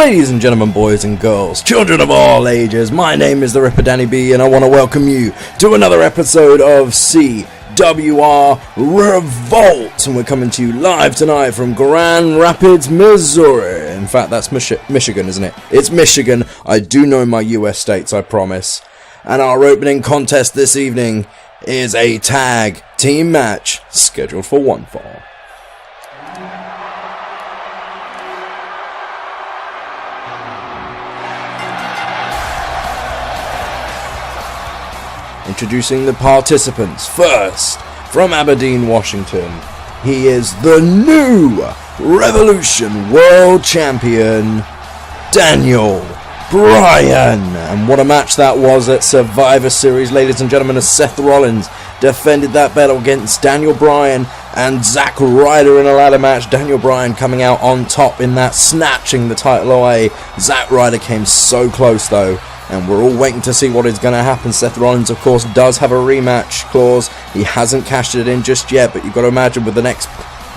Ladies and gentlemen, boys and girls, children of all ages, my name is the Ripper Danny B, and I want to welcome you to another episode of CWR Revolt. And we're coming to you live tonight from Grand Rapids, Missouri. In fact, that's Michigan, isn't it? It's Michigan. I do know my US states, I promise. And our opening contest this evening is a tag team match scheduled for one fall. Introducing the participants. First, from Aberdeen, Washington, he is the new Revolution World Champion, Daniel Bryan. And what a match that was at Survivor Series, ladies and gentlemen, as Seth Rollins defended that belt against Daniel Bryan and Zack Ryder in a ladder match. Daniel Bryan coming out on top in that, snatching the title away. Zack Ryder came so close though, and we're all waiting to see what is going to happen. Seth Rollins, of course, does have a rematch clause. He hasn't cashed it in just yet, but you've got to imagine with the next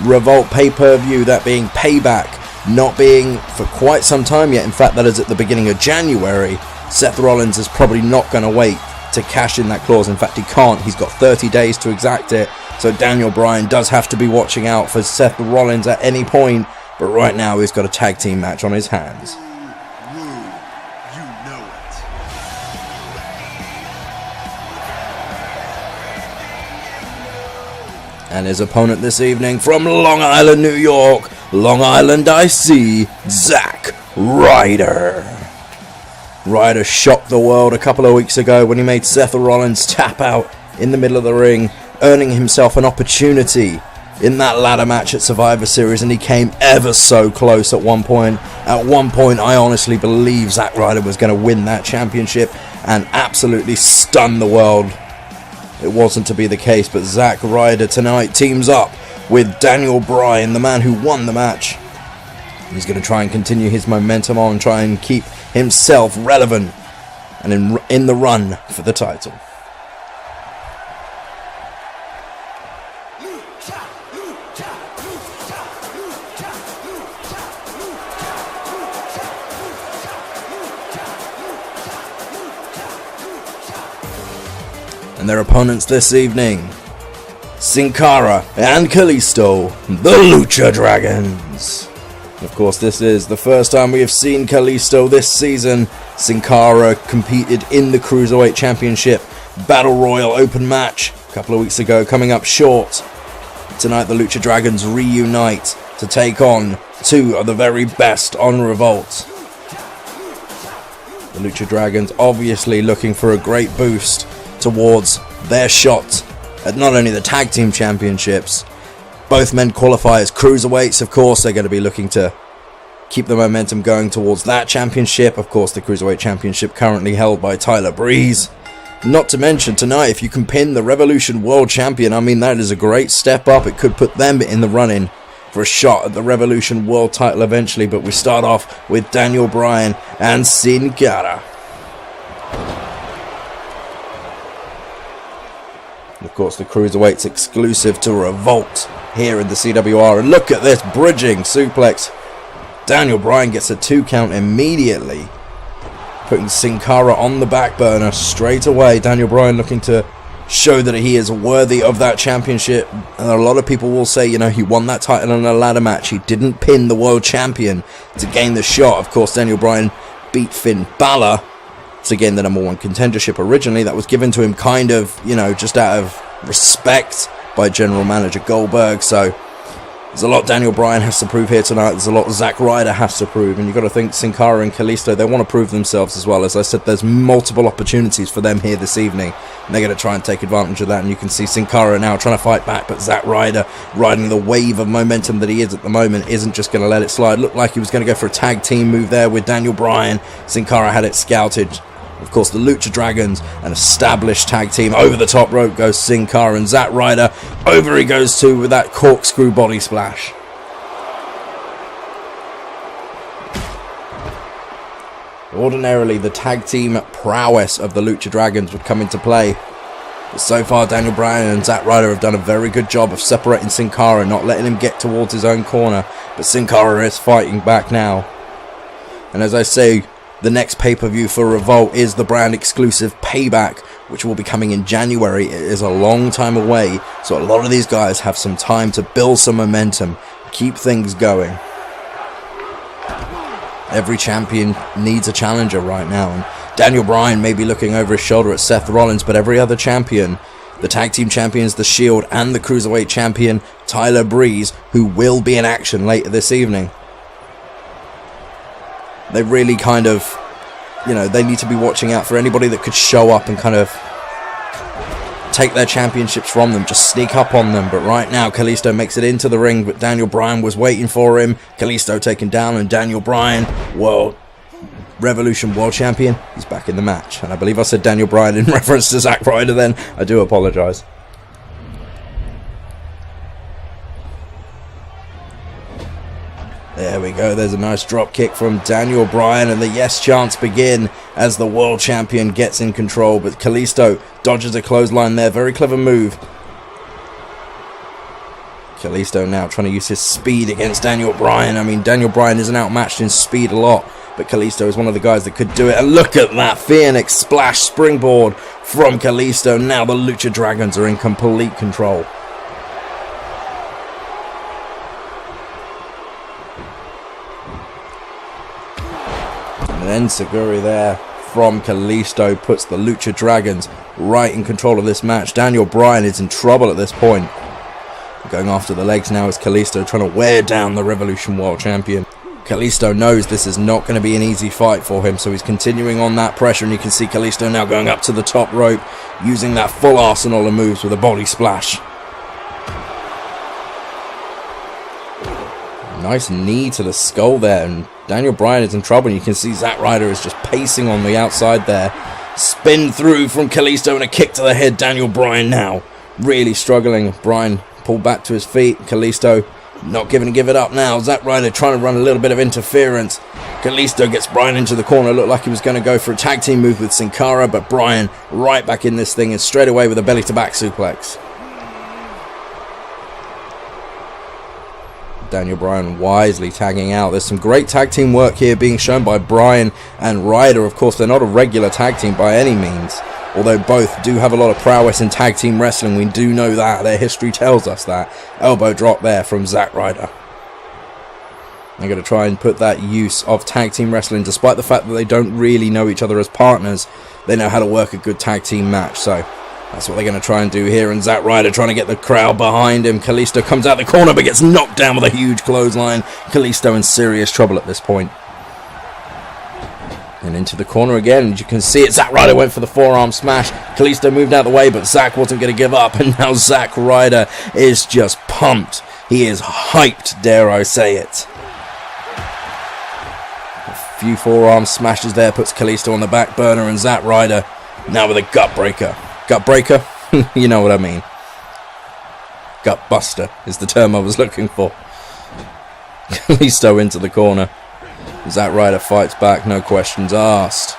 Revolt pay-per-view, that being Payback, not being for quite some time yet. In fact, that is at the beginning of January. Seth Rollins is probably not going to wait to cash in that clause. In fact, he can't. He's got 30 days to exact it. So Daniel Bryan does have to be watching out for Seth Rollins at any point. But right now, he's got a tag team match on his hands. And his opponent this evening from Long Island, New York, Long Island I see, Zack Ryder. Ryder shocked the world a couple of weeks ago when he made Seth Rollins tap out in the middle of the ring, earning himself an opportunity in that ladder match at Survivor Series, and he came ever so close at one point. At one point, I honestly believe Zack Ryder was going to win that championship and absolutely stun the world. It wasn't to be the case, but Zack Ryder tonight teams up with Daniel Bryan, the man who won the match. He's going to try and continue his momentum on, try and keep himself relevant and in the run for the title. And their opponents this evening, Sin Cara and Kalisto, the Lucha Dragons. Of course, this is the first time we have seen Kalisto this season. Sin Cara competed in the Cruiserweight Championship Battle Royal Open match a couple of weeks ago, coming up short. Tonight, the Lucha Dragons reunite to take on two of the very best on Revolt. The Lucha Dragons obviously looking for a great boost towards their shot at not only the tag team championships. Both men qualify as cruiserweights. Of course, they're going to be looking to keep the momentum going towards that championship. Of course, the cruiserweight championship currently held by Tyler Breeze. Not to mention tonight, if you can pin the Revolution World Champion, I mean, that is a great step up. It could put them in the running for a shot at the Revolution World title eventually. But we start off with Daniel Bryan and Sin Cara. Of course, the Cruiserweight's exclusive to Revolt here in the CWR. And look at this bridging suplex. Daniel Bryan gets a 2 count immediately, putting Sin Cara on the back burner straight away. Daniel Bryan looking to show that he is worthy of that championship. And a lot of people will say, you know, he won that title in a ladder match. He didn't pin the world champion to gain the shot. Of course, Daniel Bryan beat Finn Balor to gain the #1 contendership originally. That was given to him kind of, you know, just out of respect by general manager Goldberg. So there's a lot Daniel Bryan has to prove here tonight. There's a lot Zack Ryder has to prove, and you've got to think Sin Cara and Kalisto, they want to prove themselves as well. As I said, there's multiple opportunities for them here this evening, and they're going to try and take advantage of that. And you can see Sin Cara now trying to fight back, but Zack Ryder, riding the wave of momentum that he is at the moment, isn't just going to let it slide. Looked like he was going to go for a tag team move there with Daniel Bryan. Sin Cara had it scouted. Of course, the Lucha Dragons, an established tag team. Over the top rope goes Sin Cara, and Zack Ryder, over he goes too with that corkscrew body splash. Ordinarily, the tag team prowess of the Lucha Dragons would come into play. But so far, Daniel Bryan and Zack Ryder have done a very good job of separating Sin Cara, not letting him get towards his own corner. But Sin Cara is fighting back now. And as I say, the next pay-per-view for Revolt is the brand exclusive Payback, which will be coming in January. It is a long time away, so a lot of these guys have some time to build some momentum, keep things going. Every champion needs a challenger right now, and Daniel Bryan may be looking over his shoulder at Seth Rollins, but every other champion, the tag team champions, the Shield, and the cruiserweight champion Tyler Breeze, who will be in action later this evening, they really kind of, you know, they need to be watching out for anybody that could show up and kind of take their championships from them, just sneak up on them. But right now, Kalisto makes it into the ring, but Daniel Bryan was waiting for him. Kalisto taken down, and Daniel Bryan, Revolution World Champion, he's back in the match. And I believe I said Daniel Bryan in reference to Zack Ryder then. I do apologise. There we go, there's a nice drop kick from Daniel Bryan, and the yes chants begin as the world champion gets in control, but Kalisto dodges a clothesline there, very clever move. Kalisto now trying to use his speed against Daniel Bryan. I mean, Daniel Bryan isn't outmatched in speed a lot, but Kalisto is one of the guys that could do it. And look at that Phoenix splash springboard from Kalisto. Now the Lucha Dragons are in complete control. And then Seguri there from Kalisto puts the Lucha Dragons right in control of this match. Daniel Bryan is in trouble at this point. Going after the legs now is Kalisto, trying to wear down the Revolution World Champion. Kalisto knows this is not going to be an easy fight for him, so he's continuing on that pressure, and you can see Kalisto now going up to the top rope, using that full arsenal of moves with a body splash. Nice knee to the skull there, and Daniel Bryan is in trouble. And you can see Zack Ryder is just pacing on the outside there. Spin through from Kalisto and a kick to the head. Daniel Bryan now really struggling. Bryan pulled back to his feet. Kalisto not giving to give it up now. Zack Ryder trying to run a little bit of interference. Kalisto gets Bryan into the corner. Looked like he was going to go for a tag team move with Sin Cara, but Bryan right back in this thing and straight away with a belly to back suplex. Daniel Bryan wisely tagging out. There's some great tag team work here being shown by Bryan and Ryder. Of course, they're not a regular tag team by any means, although both do have a lot of prowess in tag team wrestling. We do know that. Their history tells us that. Elbow drop there from Zack Ryder. They're going to try and put that use of tag team wrestling, despite the fact that they don't really know each other as partners. They know how to work a good tag team match, so that's what they're going to try and do here. And Zack Ryder trying to get the crowd behind him. Kalisto comes out the corner but gets knocked down with a huge clothesline. Kalisto in serious trouble at this point. And into the corner again. As you can see it, Zack Ryder went for the forearm smash. Kalisto moved out of the way, but Zack wasn't going to give up. And now Zack Ryder is just pumped. He is hyped, dare I say it. A few forearm smashes there puts Kalisto on the back burner, and Zack Ryder now with a gut breaker. Gut breaker? You know what I mean. Gut buster is the term I was looking for. Kalisto into the corner. Zack Ryder fights back, no questions asked.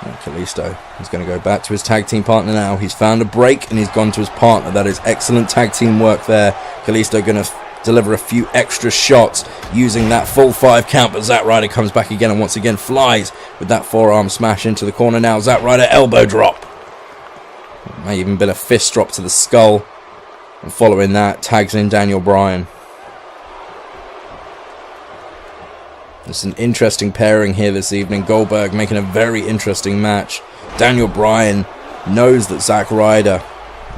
And Kalisto is going to go back to his tag team partner now. He's found a break and he's gone to his partner. That is excellent tag team work there. Kalisto going to deliver a few extra shots using that full 5 count, but Zack Ryder comes back again and once again flies with that forearm smash into the corner. Now Zack Ryder elbow drop. May even been a fist drop to the skull, and following that tags in Daniel Bryan. It's an interesting pairing here this evening. Goldberg making a very interesting match. Daniel Bryan knows that Zack Ryder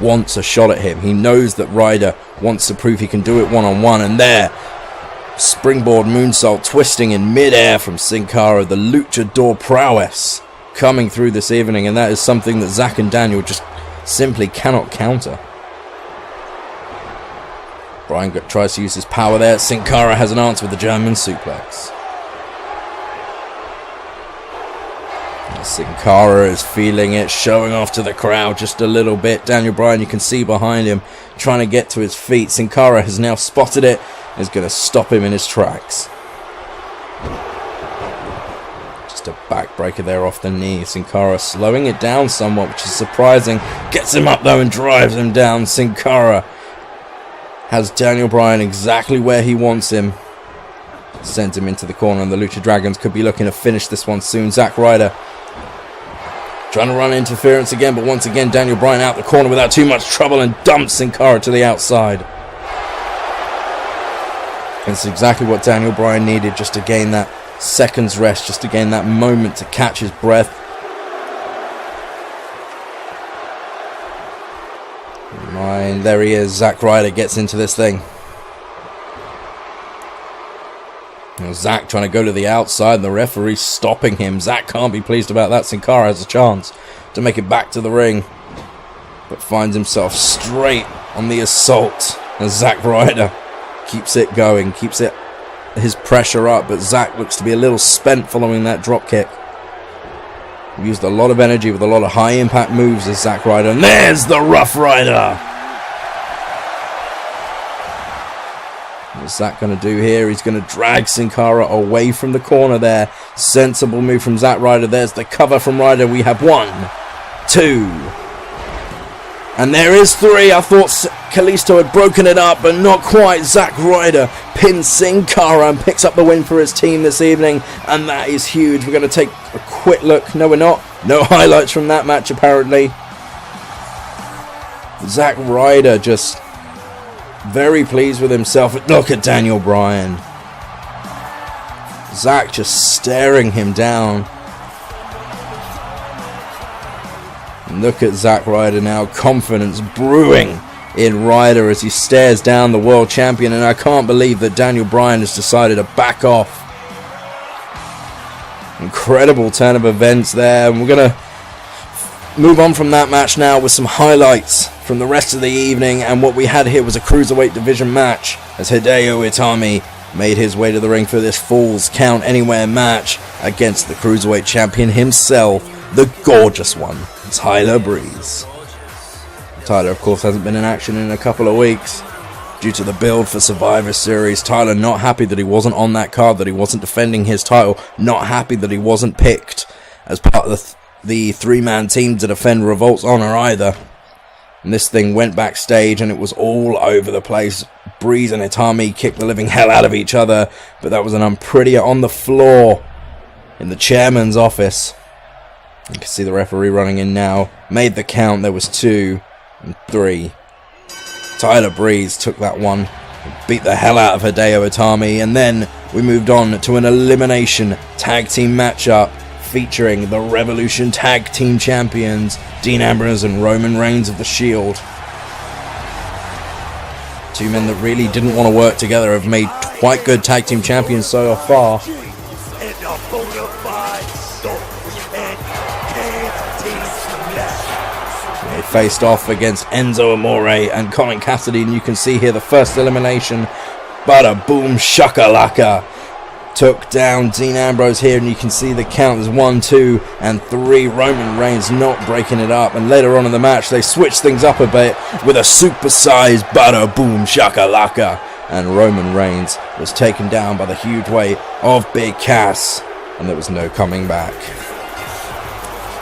wants a shot at him. He knows that Ryder wants to prove he can do it one-on-one, and there, springboard moonsault twisting in mid-air from Sin Cara. The luchador prowess coming through this evening, and that is something that Zack and Daniel just simply cannot counter. Bryan tries to use his power there. Sin Cara has an answer with the German suplex. Sin Cara is feeling it, showing off to the crowd just a little bit. Daniel Bryan, you can see behind him, trying to get to his feet. Sin Cara has now spotted it, and is going to stop him in his tracks. Just Just a backbreaker there off the knee. Sin Cara slowing it down somewhat, which is surprising. Gets him up though and drives him down. Sin Cara has Daniel Bryan exactly where he wants him. Sends him into the corner, and the Lucha Dragons could be looking to finish this one soon. Zack Ryder trying to run interference again, but once again Daniel Bryan out the corner without too much trouble and dumps Sin Cara to the outside. It's exactly what Daniel Bryan needed, just to gain that seconds rest, just to gain that moment to catch his breath. And there he is. Zack Ryder gets into this thing. Zack trying to go to the outside, and the referee stopping him. Zack can't be pleased about that. Sin Cara has a chance to make it back to the ring, but finds himself straight on the assault as Zack Ryder keeps it going, keeps his pressure up, but Zack looks to be a little spent following that drop kick. He used a lot of energy with a lot of high impact moves as Zack Ryder, and there's the Rough Rider. What's Zack going to do here? He's going to drag Sin Cara away from the corner there. Sensible move from Zack Ryder. There's the cover from Ryder. We have 1, 2, and there is 3. I thought Kalisto had broken it up, but not quite. Zack Ryder pins Sin Cara and picks up the win for his team this evening, and that is huge. We're going to take a quick look. No, we're not. No highlights from that match, apparently. Zack Ryder just very pleased with himself. Look at Daniel Bryan. Zack just staring him down. And look at Zack Ryder now. Confidence brewing in Ryder as he stares down the world champion. And I can't believe that Daniel Bryan has decided to back off. Incredible turn of events there. And we're going to move on from that match now with some highlights from the rest of the evening. And what we had here was a Cruiserweight division match as Hideo Itami made his way to the ring for this Falls Count Anywhere match against the Cruiserweight champion himself, the gorgeous one, Tyler Breeze. Tyler, of course, hasn't been in action in a couple of weeks due to the build for Survivor Series. Tyler not happy that he wasn't on that card, that he wasn't defending his title, not happy that he wasn't picked as part of the three-man team to defend Revolt's honor either. And this thing went backstage and it was all over the place. Breeze and Itami kicked the living hell out of each other, but that was an unprettier on the floor in the chairman's office. You can see the referee running in now. Made the count. There was 2 and 3. Tyler Breeze took that one, beat the hell out of Hideo Itami, and then we moved on to an elimination tag team matchup featuring the Revolution Tag Team Champions, Dean Ambrose and Roman Reigns of the Shield. 2 men that really didn't want to work together have made quite good tag team champions so far. They faced off against Enzo Amore and Colin Cassidy, and you can see here the first elimination. Bada boom shakalaka. Took down Dean Ambrose here, and you can see the count is 1, 2, and 3. Roman Reigns not breaking it up, and later on in the match they switched things up a bit with a supersized bada boom shakalaka, and Roman Reigns was taken down by the huge weight of Big Cass, and there was no coming back.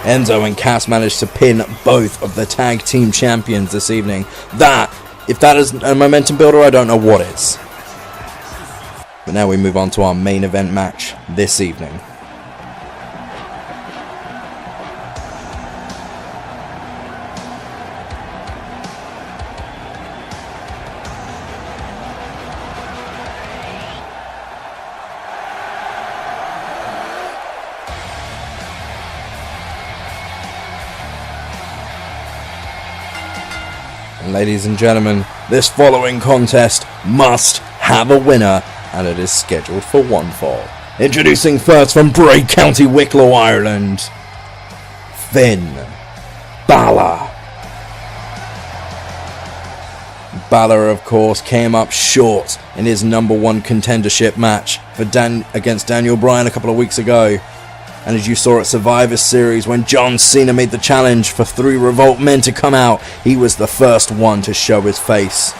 Enzo and Cass managed to pin both of the tag team champions this evening. That, if that is a momentum builder, I don't know what is. But now we move on to our main event match this evening. And ladies and gentlemen, this following contest must have a winner, and it is scheduled for one fall. Introducing first from Bray County, Wicklow, Ireland, Finn Balor. Balor, of course, came up short in his #1 contendership match for against Daniel Bryan a couple of weeks ago. And as you saw at Survivor Series, when John Cena made the challenge for 3 Revolt men to come out, he was the first one to show his face.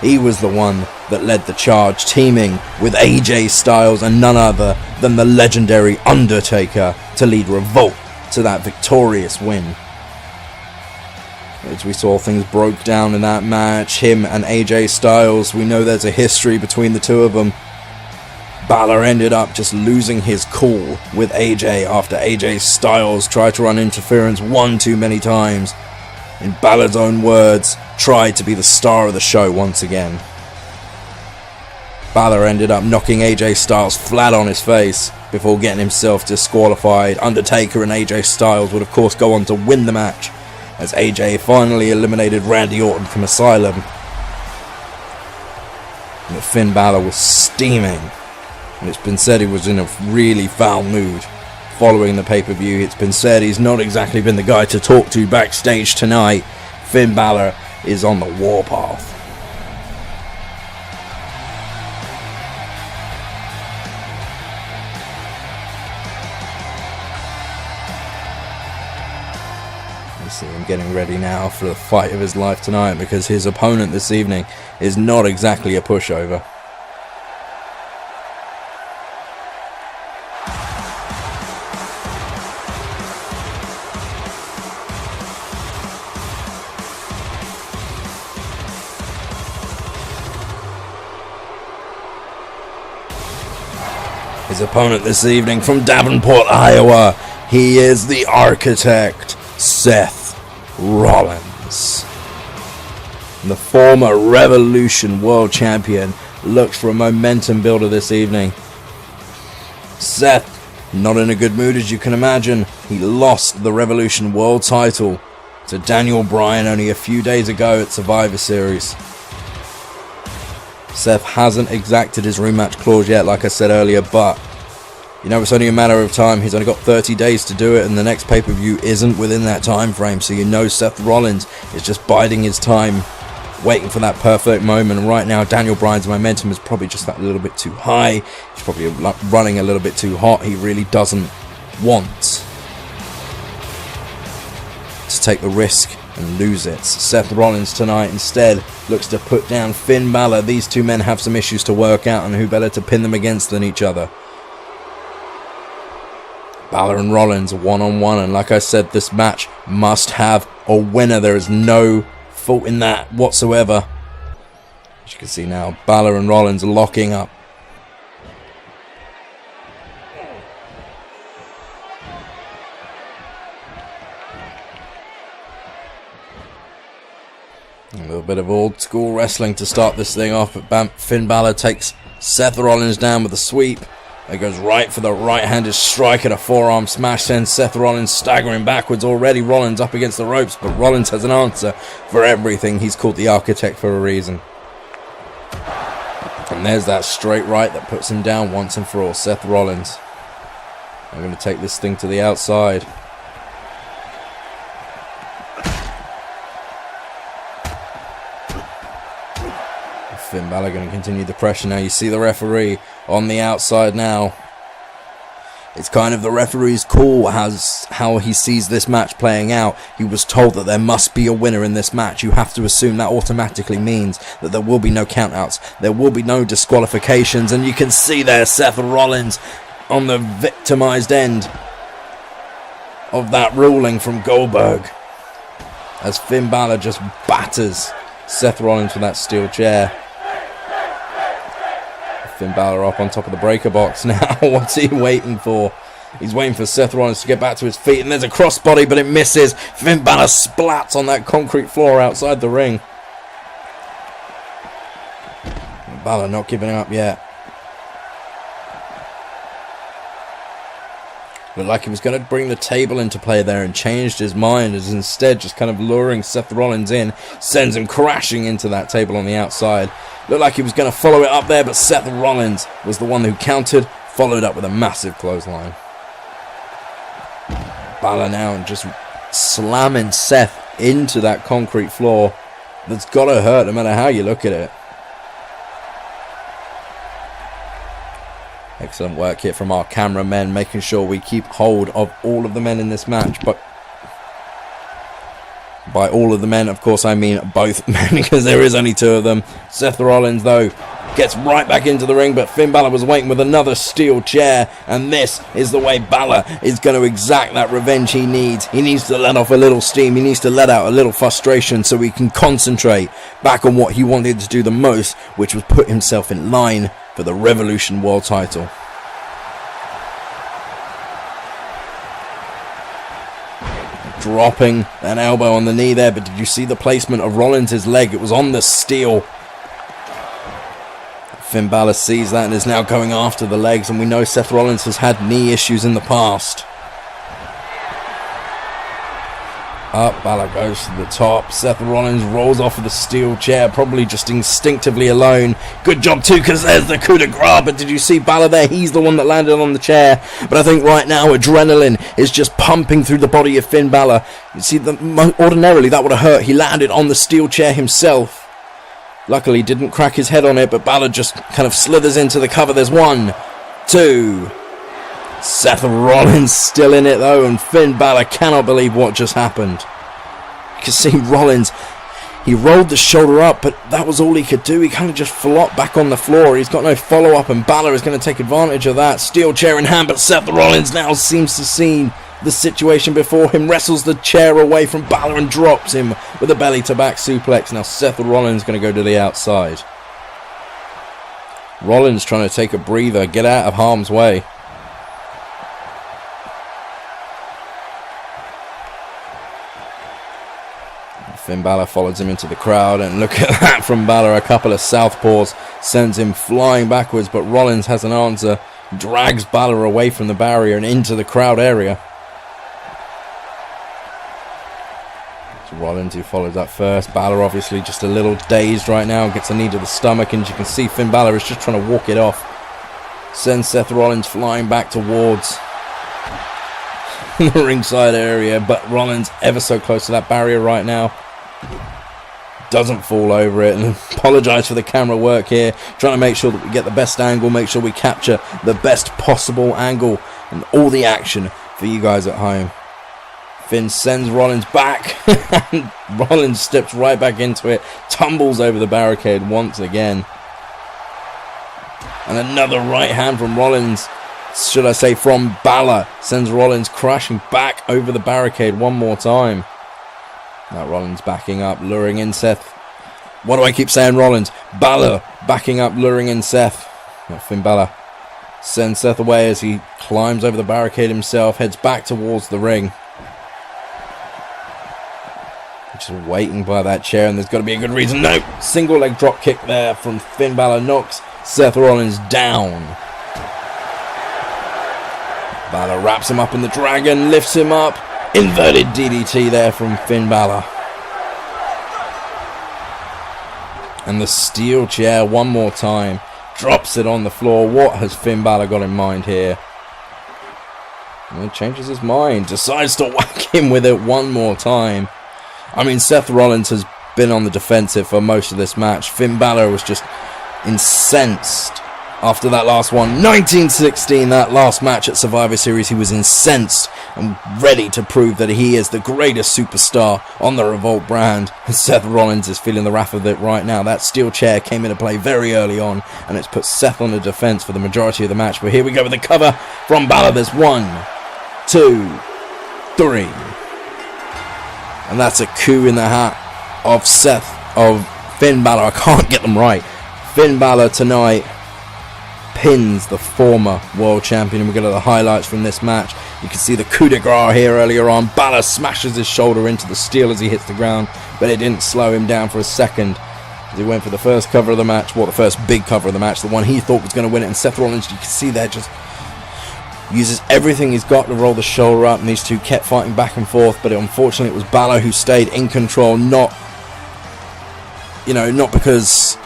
He was the one that led the charge, teaming with AJ Styles and none other than the legendary Undertaker to lead Revolt to that victorious win. As we saw, things broke down in that match. Him and AJ Styles, we know there's a history between the two of them. Balor ended up just losing his cool with AJ after AJ Styles tried to run interference one too many times. In Balor's own words, tried to be the star of the show once again. Balor ended up knocking AJ Styles flat on his face before getting himself disqualified. Undertaker and AJ Styles would of course go on to win the match, as AJ finally eliminated Randy Orton from Asylum. But Finn Balor was steaming, and it's been said he was in a really foul mood following the pay-per-view. It's been said he's not exactly been the guy to talk to backstage tonight. Finn Balor is on the warpath. You see him getting ready now for the fight of his life tonight, because his opponent this evening is not exactly a pushover. His opponent this evening from Davenport, Iowa, he is the Architect, Seth Rollins. The former Revolution World Champion looks for a momentum builder this evening. Seth, not in a good mood as you can imagine. He lost the Revolution World title to Daniel Bryan only a few days ago at Survivor Series. Seth hasn't exacted his rematch clause yet, like I said earlier, but you know it's only a matter of time. He's only got 30 days to do it, and the next pay-per-view isn't within that time frame, so you know Seth Rollins is just biding his time, waiting for that perfect moment. And right now, Daniel Bryan's momentum is probably just that little bit too high. He's probably running a little bit too hot. He really doesn't want to take the risk and lose it. Seth Rollins tonight instead looks to put down Finn Balor. These two men have some issues to work out, and who better to pin them against than each other. Balor and Rollins one-on-one, and like I said, this match must have a winner. There is no fault in that whatsoever. As you can see now, Balor and Rollins are locking up. A little bit of old school wrestling to start this thing off, but Finn Balor takes Seth Rollins down with a sweep. He goes right for the right-handed strike and a forearm smash, sends Seth Rollins staggering backwards. Already Rollins up against the ropes, but Rollins has an answer for everything. He's called the Architect for a reason. And there's that straight right that puts him down once and for all. Seth Rollins. I'm going to take this thing to the outside. Finn Balor going to continue the pressure now. You see the referee on the outside now. It's kind of the referee's call how he sees this match playing out. He was told that there must be a winner in this match. You have to assume that automatically means that there will be no countouts. There will be no disqualifications. And you can see there Seth Rollins on the victimized end of that ruling from Goldberg, as Finn Balor just batters Seth Rollins with that steel chair. Finn Balor up on top of the breaker box now. What's he waiting for? He's waiting for Seth Rollins to get back to his feet, and there's a crossbody, but it misses. Finn Balor splats on that concrete floor outside the ring. Balor not giving up yet. Looked like he was going to bring the table into play there and changed his mind, as instead just kind of luring Seth Rollins in, sends him crashing into that table on the outside. Looked like he was going to follow it up there, but Seth Rollins was the one who countered, followed up with a massive clothesline. Balor now just slamming Seth into that concrete floor. That's got to hurt no matter how you look at it. Excellent work here from our cameramen, making sure we keep hold of all of the men in this match. But By all of the men, of course, I mean both men, because there is only two of them. Seth Rollins, though, gets right back into the ring, but Finn Balor was waiting with another steel chair, and this is the way Balor is going to exact that revenge he needs. He needs to let off a little steam. He needs to let out a little frustration so he can concentrate back on what he wanted to do the most, which was put himself in line for the Revolution World title. Dropping an elbow on the knee there, but did you see the placement of Rollins' leg? It was on the steel. Finn Balor sees that and is now going after the legs, and we know Seth Rollins has had knee issues in the past. Up, Balor goes to the top. Seth Rollins rolls off of the steel chair, probably just instinctively alone. Good job too, because there's the coup de grace. But did you see Balor there? He's the one that landed on the chair. But I think right now adrenaline is just pumping through the body of Finn Balor. You see, ordinarily that would have hurt. He landed on the steel chair himself. Luckily didn't crack his head on it, but Balor just kind of slithers into the cover. There's 1, 2. Seth Rollins still in it though, and Finn Balor cannot believe what just happened. You can see Rollins, he rolled the shoulder up, but that was all he could do. He kind of just flopped back on the floor. He's got no follow-up, and Balor is going to take advantage of that. Steel chair in hand, but Seth Rollins now seems to see the situation before him, wrestles the chair away from Balor and drops him with a belly-to-back suplex. Now Seth Rollins is going to go to the outside. Rollins trying to take a breather, get out of harm's way. Finn Balor follows him into the crowd, and look at that from Balor. A couple of southpaws sends him flying backwards, but Rollins has an answer, drags Balor away from the barrier and into the crowd area. It's Rollins who follows that first. Balor obviously just a little dazed right now, gets a knee to the stomach, and you can see Finn Balor is just trying to walk it off. Sends Seth Rollins flying back towards the ringside area, but Rollins ever so close to that barrier right now. Doesn't fall over it, and apologise for the camera work here, trying to make sure that we get the best angle, make sure we capture the best possible angle and all the action for you guys at home. Finn sends Rollins back, and Rollins steps right back into it, tumbles over the barricade once again. And another right hand from Rollins, should I say from Balor, sends Rollins crashing back over the barricade one more time. Now Rollins backing up, luring in Seth. What do I keep saying, Rollins? Balor backing up, luring in Seth. Now Finn Balor sends Seth away as he climbs over the barricade himself, heads back towards the ring. Just waiting by that chair, and there's got to be a good reason. No! Single leg drop kick there from Finn Balor knocks Seth Rollins down. Balor wraps him up in the dragon, lifts him up. Inverted DDT there from Finn Balor. And the steel chair one more time. Drops it on the floor. What has Finn Balor got in mind here? And he changes his mind. Decides to whack him with it one more time. I mean, Seth Rollins has been on the defensive for most of this match. Finn Balor was just incensed after that last one. 1916, that last match at Survivor Series, he was incensed and ready to prove that he is the greatest superstar on the Revolt brand. And Seth Rollins is feeling the wrath of it right now. That steel chair came into play very early on, and it's put Seth on the defense for the majority of the match. But here we go with the cover from Balor. There's 1, 2, 3. And that's a coup in the hat of Finn Balor. I can't get them right. Finn Balor tonight pins the former world champion, and we go to the highlights from this match. You can see the coup de grace here earlier on. Balor smashes his shoulder into the steel as he hits the ground, but it didn't slow him down for a second as he went for the first cover of the match, the first big cover of the match, the one he thought was going to win it. And Seth Rollins, you can see there, just uses everything he's got to roll the shoulder up, and these two kept fighting back and forth, but unfortunately it was Balor who stayed in control, not because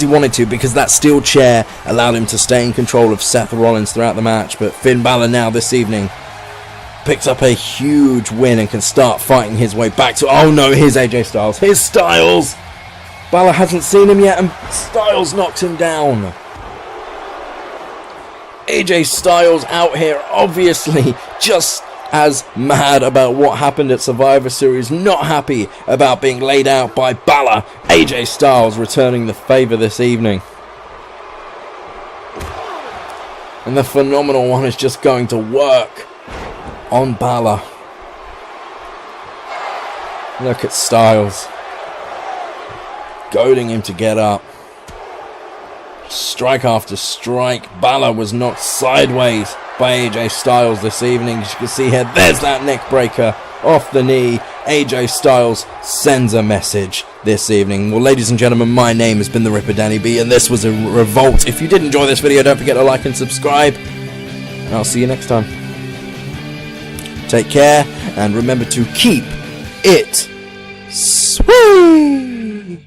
he wanted to, because that steel chair allowed him to stay in control of Seth Rollins throughout the match. But Finn Balor now this evening picks up a huge win and can start fighting his way back to, oh no, here's AJ Styles. Here's Styles! Balor hasn't seen him yet, and Styles knocks him down. AJ Styles out here, obviously just as mad about what happened at Survivor Series, not happy about being laid out by Balor. AJ Styles returning the favour this evening. And the Phenomenal One is just going to work on Balor. Look at Styles. Goading him to get up. Strike after strike. Balor was knocked sideways by AJ Styles this evening. As you can see here, there's that neck breaker off the knee. AJ Styles sends a message this evening. Well, ladies and gentlemen, my name has been the Ripper Danny B, and this was a Revolt. If you did enjoy this video, don't forget to like and subscribe. And I'll see you next time. Take care, and remember to keep it sweet.